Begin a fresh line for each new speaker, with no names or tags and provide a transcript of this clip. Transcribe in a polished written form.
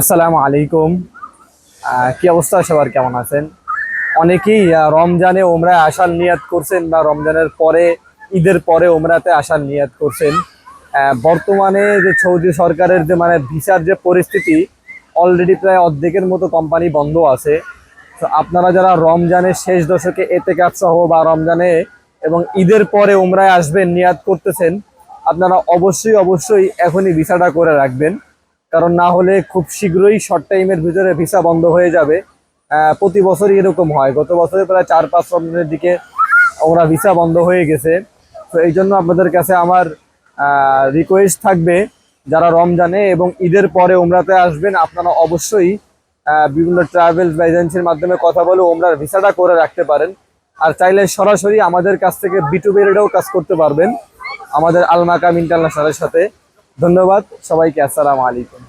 আসসালামু আলাইকুম। কি অবস্থা, সবার কেমন আছেন? অনেকেই রমজানে ওমরায় আসার নিয়াত করছেন বা রমজানের পরে ঈদের পরে ওমরাতে আসার নিয়াত করছেন। বর্তমানে যে সৌদি সরকারের যে ভিসার যে পরিস্থিতি, অলরেডি প্রায় অর্ধেকের মতো কোম্পানি বন্ধ আছে। তো আপনারা যারা রমজানের শেষ দশকে এতেকাফ সহ বা রমজানে এবং ঈদের পরে ওমরায় আসবেন নিয়াত করতেছেন, আপনারা অবশ্যই অবশ্যই এখনই ভিসাটা করে রাখবেন। কারণ না হলে খুব শীঘ্রই শর্ট টাইমের ভিতরে ভিসা বন্ধ হয়ে যাবে। প্রতি বছরই এরকম হয়, গত বছরে প্রায় 4-5 রমজানের দিকে ওরা ভিসা বন্ধ হয়ে গেছে। তো এই জন্য আপনাদের কাছে আমার রিকোয়েস্ট থাকবে, যারা রমজানে এবং ঈদের পরে ওমরাতে আসবেন আপনারা অবশ্যই বিভিন্ন ট্রাভেলস বা এজেন্সির মাধ্যমে কথা বলে ওমরার ভিসাটা করে রাখতে পারেন। আর চাইলে সরাসরি আমাদের কাছ থেকে B2B রেটেও কাজ করতে পারবেন আমাদের আল মাকাম ইন্টারন্যাশনালের সাথে। ধন্যবাদ সবাইকে। আসসালামু আলাইকুম।